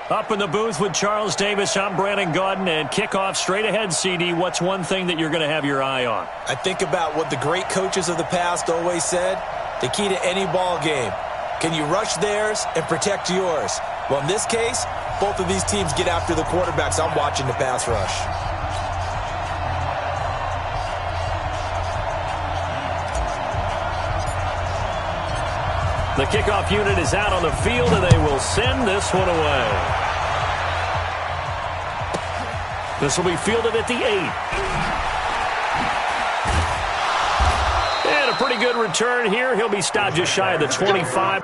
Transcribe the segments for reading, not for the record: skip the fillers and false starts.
Up in the booth with Charles Davis, I'm Brandon Gaudin, and kickoff straight ahead, CD. What's one thing that you're going to have your eye on? I think about what the great coaches of the past always said. The key to any ball game. Can you rush theirs and protect yours? Well, in this case, both of these teams get after the quarterbacks. I'm watching the pass rush. The kickoff unit is out on the field, and they will send this one away. This will be fielded at the 8. And a pretty good return here. He'll be stopped just shy of the 25.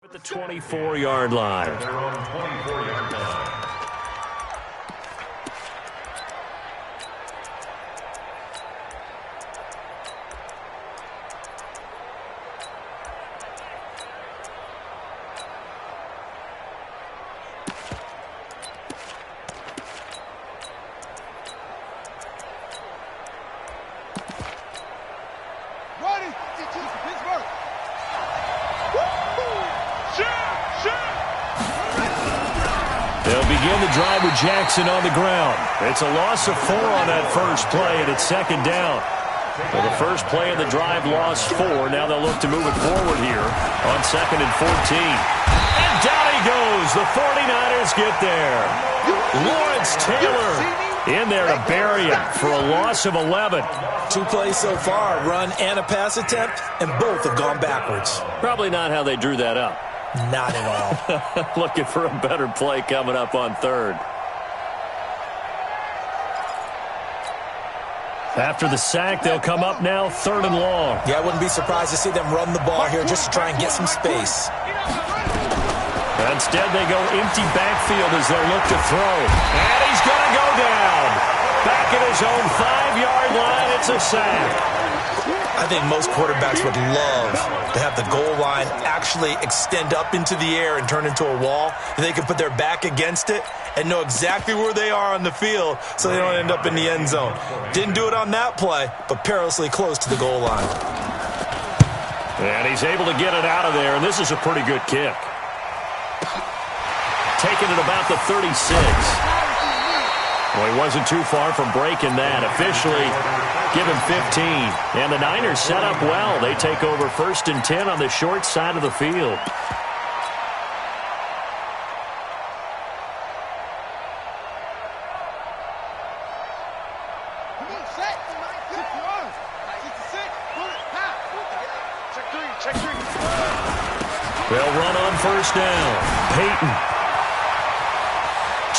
At the 24-yard line. They'll begin the drive with Jackson on the ground. It's a loss of 4 on that first play, and it's second down. Well, the first play of the drive lost 4. Now they'll look to move it forward here on 2nd and 14. And down he goes. The 49ers get there. Lawrence Taylor in there to bury him for a loss of 11. 2 plays so far, a run and a pass attempt, and both have gone backwards. Probably not how they drew that up. Not at all. Looking for a better play coming up on 3rd. After the sack, they'll come up now 3rd and long. Yeah, I wouldn't be surprised to see them run the ball here just to try and get some space. Instead, they go empty backfield as they look to throw. And he's going to go down. Back at his own 5-yard line, it's a sack. I think most quarterbacks would love to have the goal line actually extend up into the air and turn into a wall. They can put their back against it and know exactly where they are on the field so they don't end up in the end zone. Didn't do it on that play, but perilously close to the goal line. And he's able to get it out of there, and this is a pretty good kick. Taking it about the 36. Well, he wasn't too far from breaking that. Officially, give him 15. And the Niners set up well. They take over 1st and 10 on the short side of the field. They'll run on 1st down. Peyton.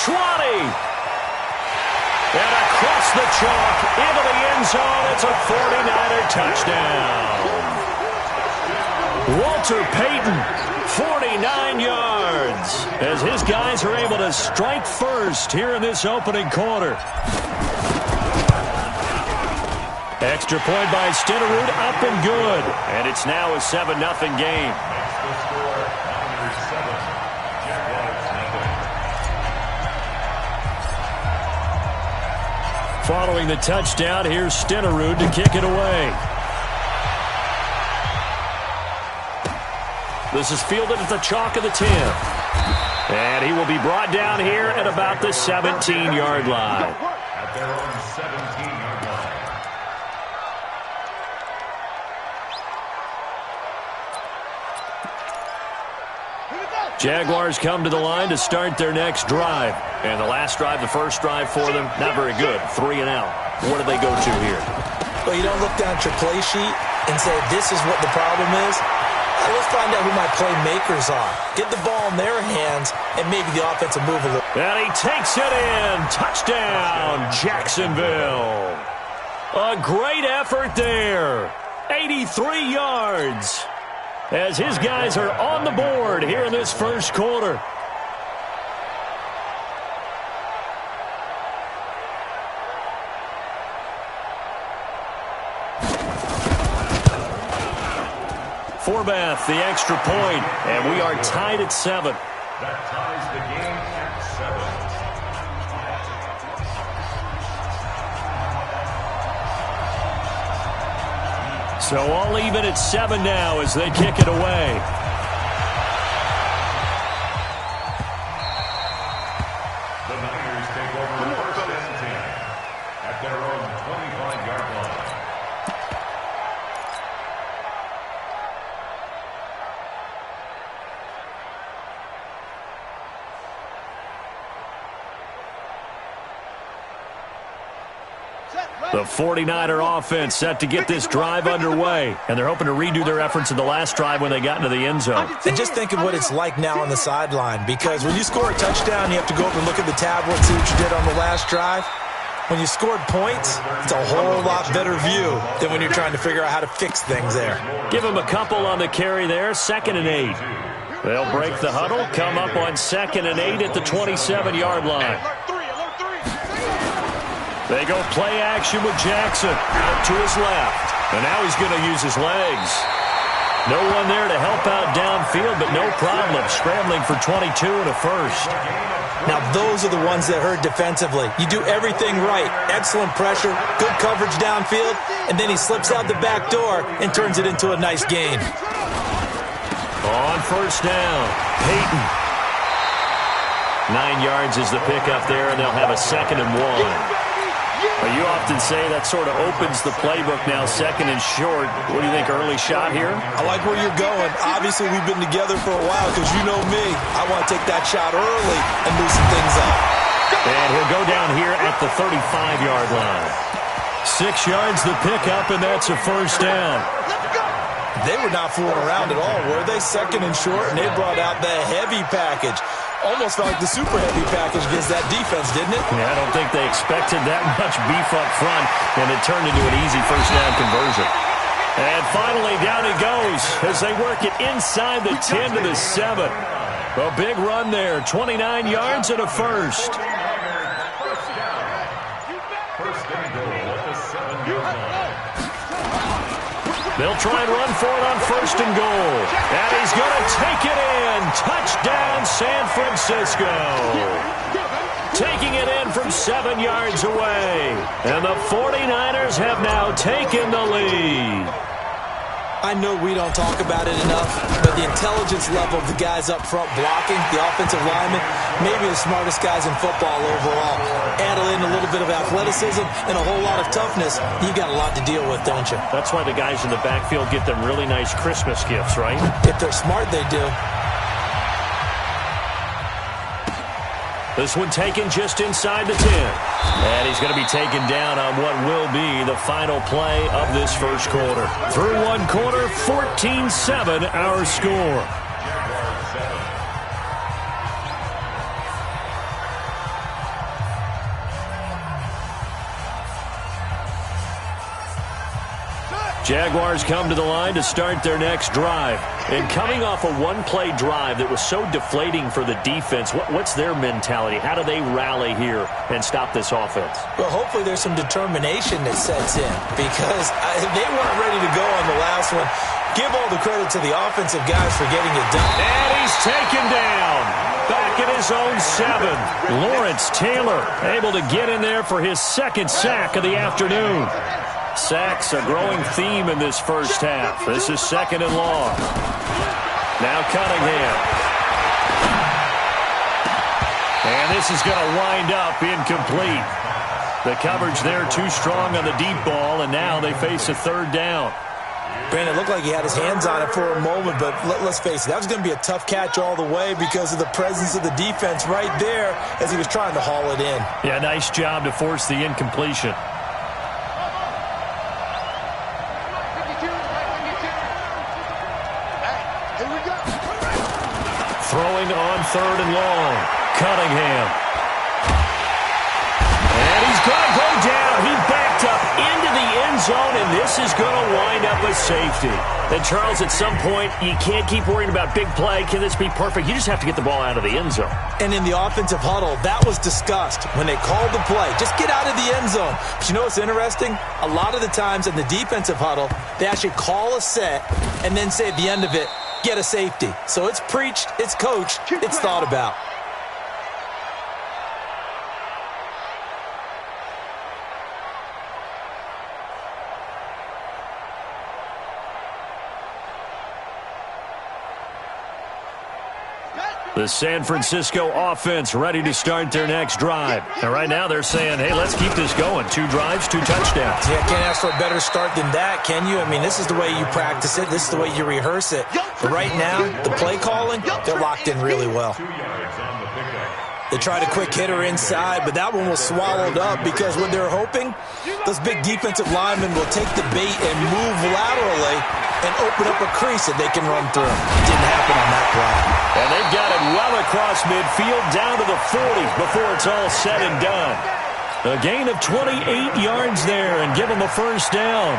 20. And across the chalk, into the end zone, it's a 49er touchdown. Walter Payton, 49 yards, as his guys are able to strike first here in this opening quarter. Extra point by Stenerud, up and good. And it's now a 7-0 game. Following the touchdown, here's Stenerud to kick it away. This is fielded at the chalk of the 10. And he will be brought down here at about the 17-yard line. At their own 17-yard line. Jaguars come to the line to start their next drive. And the last drive, the first drive for them, not very good. 3 and out. What do they go to here? Well, you don't look down at your play sheet and say, this is what the problem is. Let's find out who my playmakers are. Get the ball in their hands and maybe the offense will move a little. And he takes it in. Touchdown, Jacksonville. A great effort there. 83 yards as his guys are on the board here in this first quarter. Forbath, the extra point, and we are tied at 7. That ties the game at 7. So all even at 7 now as they kick it away. The Niners take over first and 10 at their own 25-yard line. The 49er offense set to get this drive underway, and they're hoping to redo their efforts in the last drive when they got into the end zone. And just think of what it's like now on the sideline, because when you score a touchdown, you have to go up and look at the tablet, see what you did on the last drive. When you scored points, it's a whole lot better view than when you're trying to figure out how to fix things there. Give them a couple on the carry there, 2nd and 8. They'll break the huddle, come up on 2nd and 8 at the 27-yard line. They go play action with Jackson out to his left. And now he's going to use his legs. No one there to help out downfield, but no problem. Scrambling for 22 and a first. Now, those are the ones that hurt defensively. You do everything right. Excellent pressure, good coverage downfield, and then he slips out the back door and turns it into a nice gain. On first down, Peyton. 9 yards is the pickup there, and they'll have a 2nd and 1. You often say that sort of opens the playbook now, 2nd and short. What do you think, early shot here? I like where you're going. Obviously, we've been together for a while because you know me. I want to take that shot early and loosen things up. And he'll go down here at the 35-yard line. 6 yards the pickup, and that's a first down. They were not fooling around at all, were they? 2nd and short, and they brought out the heavy package. Almost felt like the super heavy package against that defense, didn't it? Yeah, I don't think they expected that much beef up front, and it turned into an easy first down conversion. And finally, down it goes as they work it inside the 10 to the 7. A big run there, 29 yards and a first. First and goal at the 7-yard line. They'll try and run for it on 1st and goal. And he's going to take it in. Touchdown, San Francisco. Taking it in from 7 yards away. And the 49ers have now taken the lead. I know we don't talk about it enough, but the intelligence level of the guys up front blocking, the offensive linemen, maybe the smartest guys in football overall. Add in a little bit of athleticism and a whole lot of toughness, you got a lot to deal with, don't you? That's why the guys in the backfield get them really nice Christmas gifts, right? If they're smart, they do. This one taken just inside the 10. And he's going to be taken down on what will be the final play of this first quarter. Through one quarter, 14-7 our score. Jaguars come to the line to start their next drive. And coming off a one-play drive that was so deflating for the defense, what's their mentality? How do they rally here and stop this offense? Well, hopefully there's some determination that sets in because they weren't ready to go on the last one. Give all the credit to the offensive guys for getting it done. And he's taken down. Back at his own 7. Lawrence Taylor able to get in there for his 2nd sack of the afternoon. Sacks a growing theme in this first half. This is 2nd and long. Now Cunningham. And this is going to wind up incomplete. The coverage there too strong on the deep ball, and now they face a 3rd down. Brandon, it looked like he had his hands on it for a moment, but let's face it, that was going to be a tough catch all the way because of the presence of the defense right there as he was trying to haul it in. Yeah, nice job to force the incompletion. Throwing on 3rd and long. Cunningham. And he's going to go down. He backed up into the end zone, and this is going to wind up with safety. And, Charles, at some point, you can't keep worrying about big play. Can this be perfect? You just have to get the ball out of the end zone. And in the offensive huddle, that was discussed when they called the play. Just get out of the end zone. But you know what's interesting? A lot of the times in the defensive huddle, they actually call a set and then say at the end of it, get a safety. So it's preached, it's coached, it's thought about. The San Francisco offense ready to start their next drive. And right now they're saying, hey, let's keep this going. 2 drives, 2 touchdowns. Yeah, can't ask for a better start than that, can you? I mean, this is the way you practice it. This is the way you rehearse it. But right now, the play calling, they're locked in really well. They tried a quick hitter inside, but that one was swallowed up because what they're hoping, those big defensive linemen will take the bait and move laterally and open up a crease that they can run through. Didn't happen on that play. And they've got it well across midfield down to the 40 before it's all said and done. A gain of 28 yards there and give them a first down.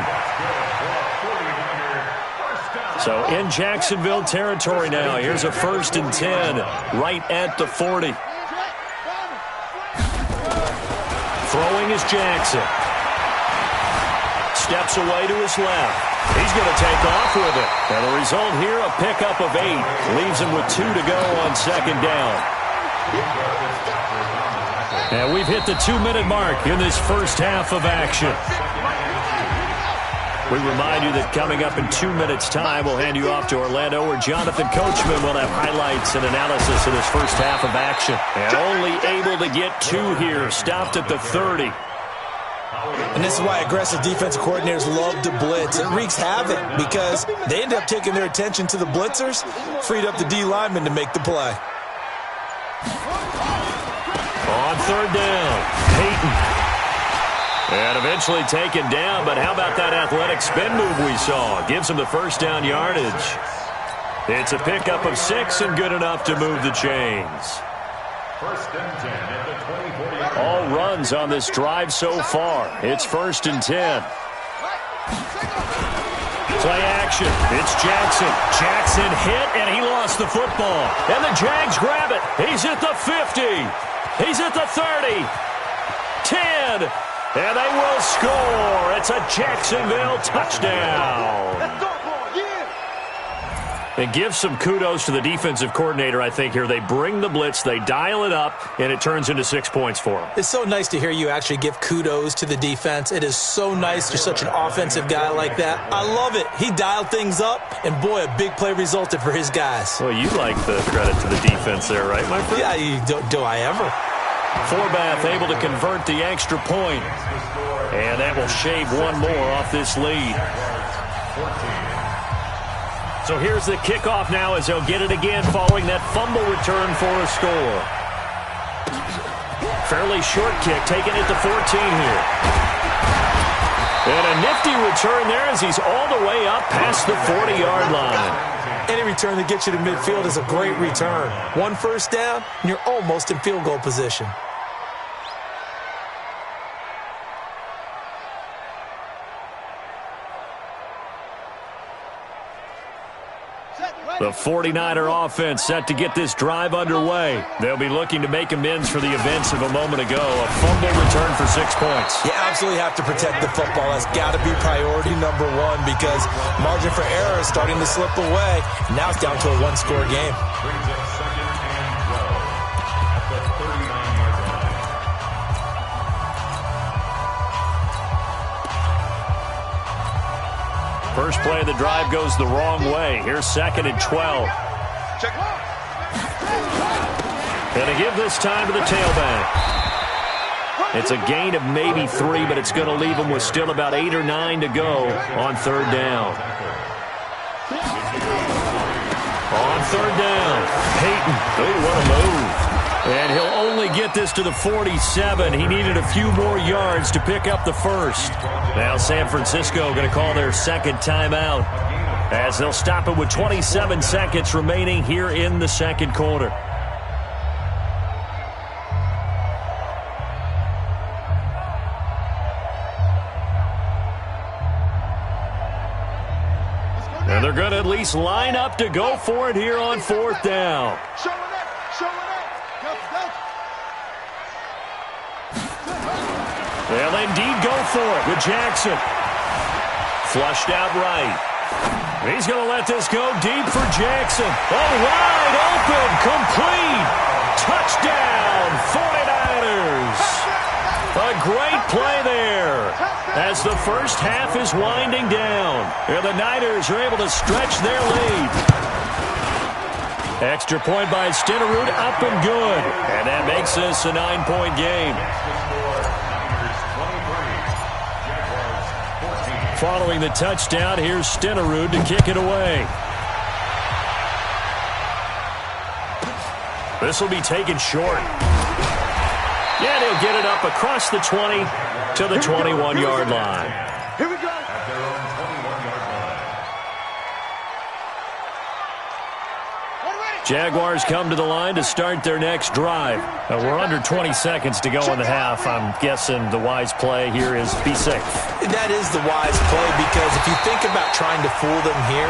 So in Jacksonville territory now, here's a 1st and 10 right at the 40. Throwing is Jackson. Steps away to his left. He's going to take off with it. And the result here, a pickup of 8. Leaves him with 2 to go on 2nd down. And we've hit the 2-minute mark in this first half of action. We remind you that coming up in 2 minutes' time, we'll hand you off to Orlando, where Jonathan Coachman will have highlights and analysis of this first half of action. And only able to get 2 here. Stopped at the 30. And this is why aggressive defensive coordinators love to blitz. It wreaks havoc because they end up taking their attention to the blitzers, freed up the D linemen to make the play. On 3rd down, Peyton. And eventually taken down, but how about that athletic spin move we saw? Gives him the first down yardage. It's a pickup of 6 and good enough to move the chains. 1st and 10 at the 20-40. All runs on this drive so far. It's 1st and 10. Play action. It's Jackson. Jackson hit, and he lost the football. And the Jags grab it. He's at the 50. He's at the 30. 10. And they will score. It's a Jacksonville touchdown. And give some kudos to the defensive coordinator, I think, here. They bring the blitz, they dial it up, and it turns into 6 points for them. It's so nice to hear you actually give kudos to the defense. It is so nice you're such an offensive guy like that. I love it. He dialed things up, and boy, a big play resulted for his guys. Well, you like the credit to the defense there, right, my friend? Yeah, do I ever? Forbath able to convert the extra point. And that will shave one more off this lead. So here's the kickoff now as they'll get it again following that fumble return for a score. Fairly short kick, taking it to 14 here. And a nifty return there as he's all the way up past the 40-yard line. Any return that gets you to midfield is a great return. 1 first down, and you're almost in field goal position. The 49er offense set to get this drive underway. They'll be looking to make amends for the events of a moment ago. A fumble return for 6 points. You absolutely have to protect the football. That's got to be priority number 1 because margin for error is starting to slip away. Now it's down to a 1-score game. First play of the drive goes the wrong way. Here's 2nd and 12. And to give this time to the tailback. It's a gain of maybe 3, but it's going to leave them with still about 8 or 9 to go on 3rd down. On 3rd down, Peyton. Oh, what a move. And he'll only get this to the 47. He needed a few more yards to pick up the first. Now San Francisco going to call their 2nd timeout as they'll stop it with 27 seconds remaining here in the 2nd quarter. And they're going to at least line up to go for it here on fourth down. They'll indeed go for it with Jackson. Flushed out right. He's going to let this go deep for Jackson. Oh, wide open, complete. Touchdown, 49ers. A great play there as the first half is winding down. And the Niners are able to stretch their lead. Extra point by Stenerud, up and good. And that makes this a 9-point game. Following the touchdown, here's Stenerud to kick it away. This will be taken short. Yeah, they'll get it up across the 20 to the 21-yard line. Here we go. At their own 21-yard line. Jaguars come to the line to start their next drive. We're under 20 seconds to go in the half. I'm guessing the wise play here is be safe. That is the wise play, because if you think about trying to fool them here,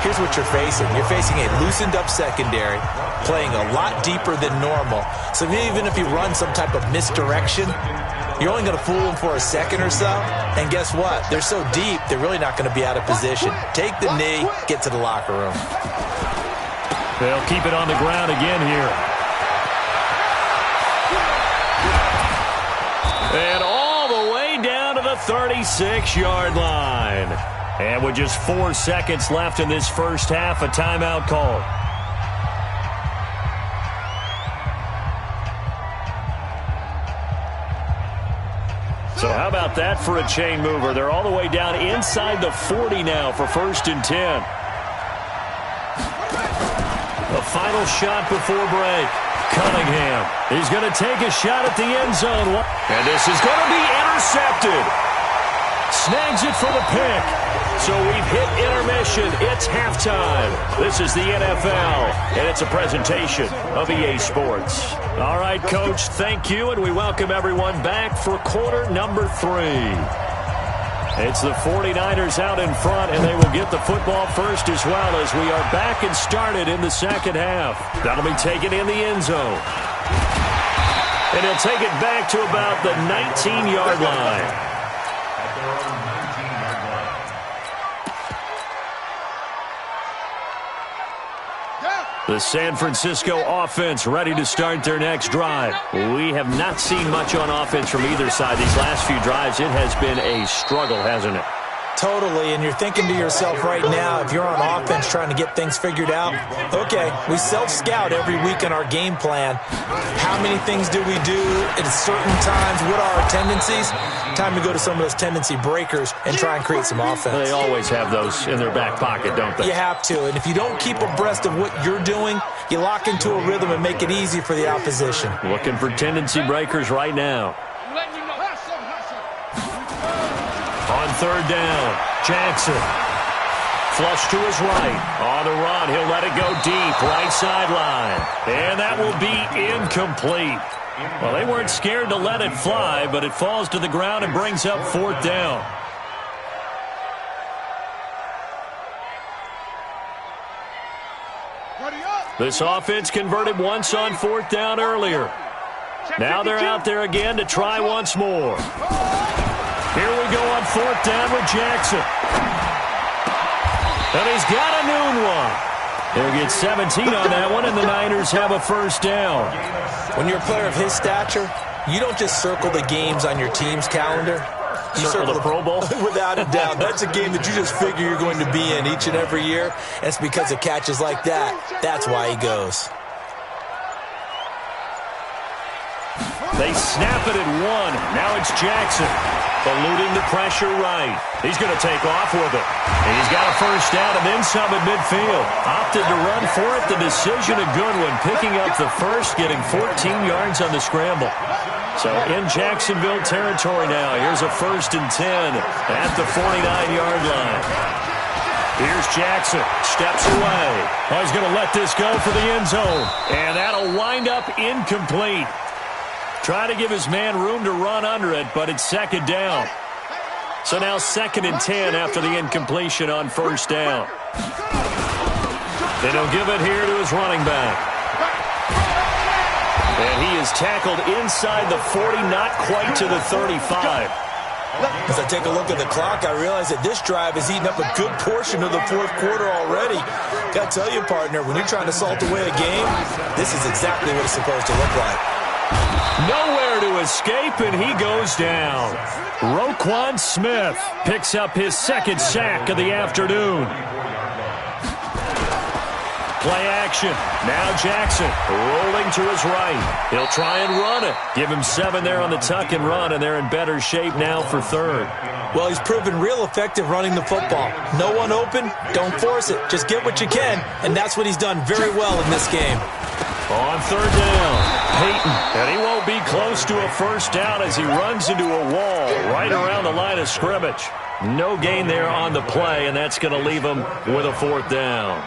here's what you're facing. You're facing a loosened-up secondary, playing a lot deeper than normal. So even if you run some type of misdirection, you're only going to fool them for a second or so. And guess what? They're so deep, they're really not going to be out of position. Take the knee, get to the locker room. They'll keep it on the ground again here. And all the way down to the 36-yard line. And with just 4 seconds left in this first half, a timeout call. So how about that for a chain mover? They're all the way down inside the 40 now for 1st and 10. The final shot before break. Cunningham. He's going to take a shot at the end zone. And this is going to be intercepted. Snags it for the pick. So we've hit intermission. It's halftime. This is the NFL, and it's a presentation of EA Sports. All right, Coach, thank you, and we welcome everyone back for quarter number 3. It's the 49ers out in front, and they will get the football first as well as we are back and started in the second half. That'll be taken in the end zone. And he'll take it back to about the 19-yard line. The San Francisco offense ready to start their next drive. We have not seen much on offense from either side these last few drives. It has been a struggle, hasn't it? Totally, and you're thinking to yourself right now, if you're on offense trying to get things figured out, okay, we self-scout every week in our game plan. How many things do we do at certain times? What are our tendencies? Time to go to some of those tendency breakers and try and create some offense. They always have those in their back pocket, don't they? You have to, and if you don't keep abreast of what you're doing, you lock into a rhythm and make it easy for the opposition. Looking for tendency breakers right now. On 3rd down, Jackson. Flush to his right. On the run, he'll let it go deep, right sideline. And that will be incomplete. Well, they weren't scared to let it fly, but it falls to the ground and brings up 4th down. This offense converted once on 4th down earlier. Now they're out there again to try once more. Here we go on 4th down with Jackson. And he's got a noon one. He'll get 17 on that one, and the Niners have a 1st down. When you're a player of his stature, you don't just circle the games on your team's calendar. You circle the Pro Bowl? Without a doubt. That's a game that you just figure you're going to be in each and every year. And it's because of catches like that. That's why he goes. They snap it at 1. Now it's Jackson. Eluding the pressure right. He's going to take off with it. And he's got a 1st down and then some at midfield. Opted to run for it. The decision a good one. Picking up the first, getting 14 yards on the scramble. So in Jacksonville territory now. Here's a 1st and 10 at the 49-yard line. Here's Jackson. Steps away. Oh, he's going to let this go for the end zone. And that'll wind up incomplete. Trying to give his man room to run under it, but it's 2nd down. So now 2nd and 10 after the incompletion on first down. And he'll give it here to his running back. And he is tackled inside the 40, not quite to the 35. As I take a look at the clock, I realize that this drive has eaten up a good portion of the fourth quarter already. Got to tell you, partner, when you're trying to salt away a game, this is exactly what it's supposed to look like. Nowhere to escape, and he goes down. Roquan Smith picks up his 2nd sack of the afternoon. Play action. Now Jackson rolling to his right. He'll try and run it. Give him 7 there on the tuck and run, and they're in better shape now for 3rd. Well, he's proven real effective running the football. No one open, don't force it. Just get what you can, and that's what he's done very well in this game. On 3rd down, Peyton, and he won't be close to a first down as he runs into a wall right around the line of scrimmage. No gain there on the play, and that's going to leave him with a 4th down.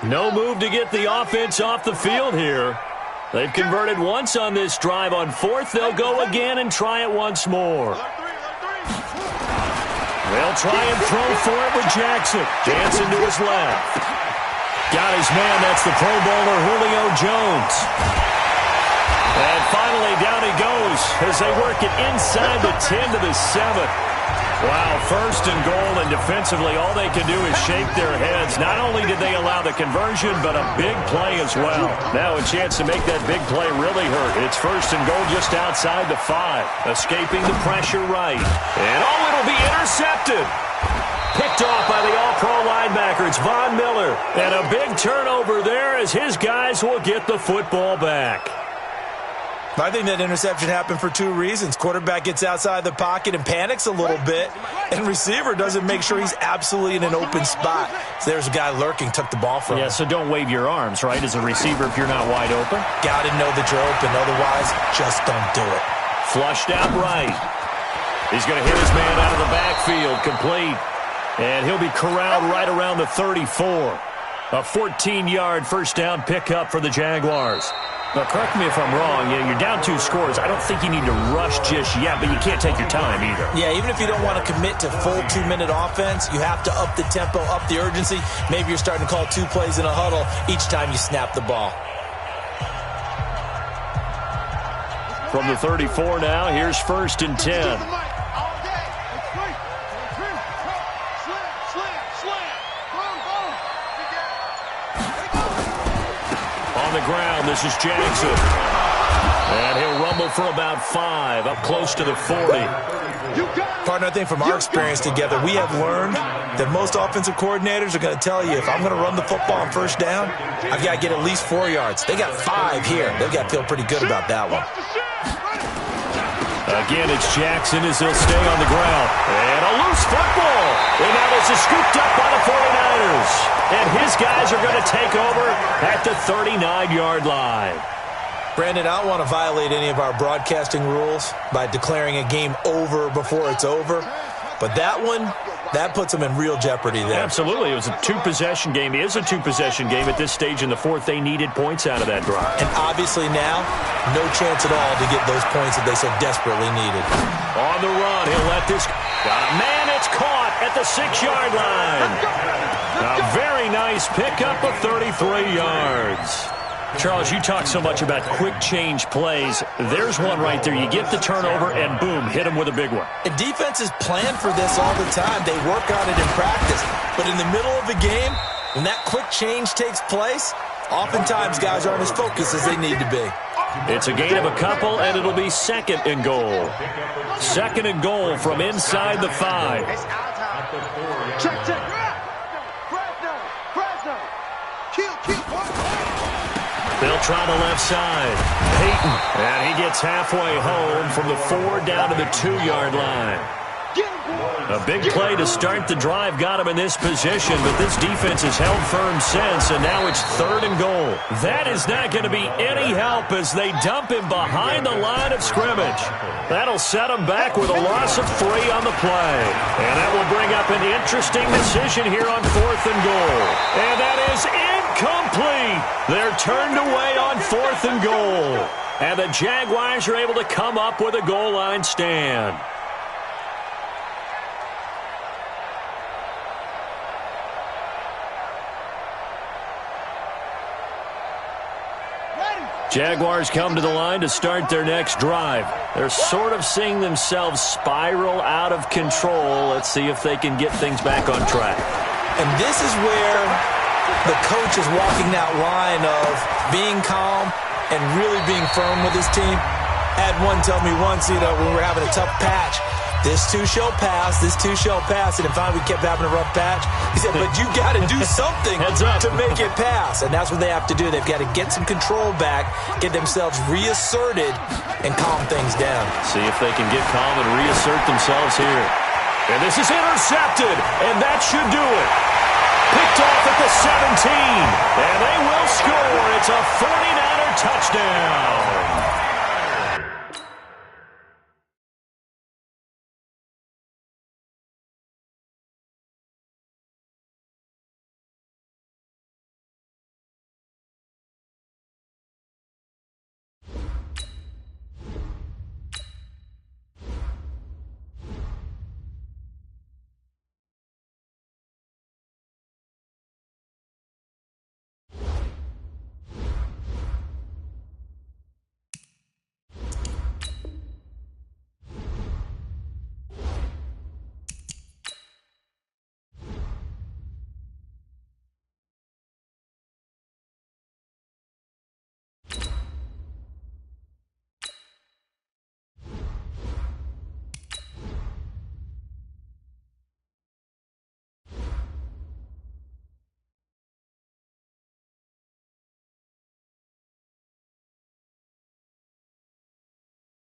No move to get the offense off the field here. They've converted once on this drive. On 4th, they'll go again and try it once more. They'll try and throw for it with Jackson. Dancing to his left. Got his man. That's the Pro Bowler Julio Jones. And finally, down he goes as they work it inside the 10 to the 7. Wow, 1st and goal, and defensively all they can do is shake their heads. Not only did they allow the conversion, but a big play as well. Now a chance to make that big play really hurt. It's 1st and goal just outside the 5. Escaping the pressure right. And it'll be intercepted. Picked off by the all-pro linebacker. It's Von Miller. And a big turnover there as his guys will get the football back. I think that interception happened for 2 reasons. Quarterback gets outside the pocket and panics a little bit, and receiver doesn't make sure he's absolutely in an open spot. So there's a guy lurking, took the ball from him. Yeah, so don't wave your arms, right, as a receiver if you're not wide open. Got to know that you're open. Otherwise, just don't do it. Flushed out right. He's going to hit his man out of the backfield, complete. And he'll be corralled right around the 34. A 14-yard first down pickup for the Jaguars. Now, correct me if I'm wrong. You're down 2 scores. I don't think you need to rush just yet, but you can't take your time either. Yeah, even if you don't want to commit to full 2-minute offense, you have to up the tempo, up the urgency. Maybe you're starting to call 2 plays in a huddle each time you snap the ball. From the 34 now, here's 1st and 10. On the ground, this is Jackson. And he'll rumble for about 5, up close to the 40. Partner, I think from our experience together, we have learned that most offensive coordinators are going to tell you, if I'm going to run the football on first down, I've got to get at least 4 yards. They got 5 here. They've got to feel pretty good about that one. Again, it's Jackson as he'll stay on the ground. And a loose football. And now this is scooped up by the 49ers. And his guys are going to take over at the 39-yard line. Brandon, I don't want to violate any of our broadcasting rules by declaring a game over before it's over. But that one, that puts them in real jeopardy there. Absolutely. It was a 2-possession game. It is a 2-possession game at this stage in the 4th. They needed points out of that drive. And obviously now, no chance at all to get those points that they so desperately needed. On the run, he'll let this... Got a man, it's caught at the 6-yard line. A very nice pickup of 33 yards. Charles, you talk so much about quick change plays. There's one right there. You get the turnover, and boom, hit him with a big one. And defenses plan for this all the time. They work on it in practice. But in the middle of the game, when that quick change takes place, oftentimes guys aren't as focused as they need to be. It's a gain of a couple, and it'll be 2nd and goal. 2nd and goal from inside the 5. They'll try the left side. Peyton, and he gets halfway home from the 4 down to the 2-yard line. A big play to start the drive got him in this position, but this defense has held firm since, and now it's 3rd and goal. That is not going to be any help as they dump him behind the line of scrimmage. That'll set him back with a loss of 3 on the play. And that will bring up an interesting decision here on 4th and goal. And that is incomplete. They're turned away on 4th and goal. And the Jaguars are able to come up with a goal line stand. Jaguars come to the line to start their next drive. They're sort of seeing themselves spiral out of control. Let's see if they can get things back on track. And this is where the coach is walking that line of being calm and really being firm with his team. Had one tell me once, when we were having a tough patch, this too shall pass, this too shall pass. And then finally we kept having a rough patch. He said, but you got to do something to make it pass. And that's what they have to do. They've got to get some control back, get themselves reasserted, and calm things down. See if they can get calm and reassert themselves here. And this is intercepted, and that should do it. Picked off at the 17, and they will score. It's a 49er touchdown.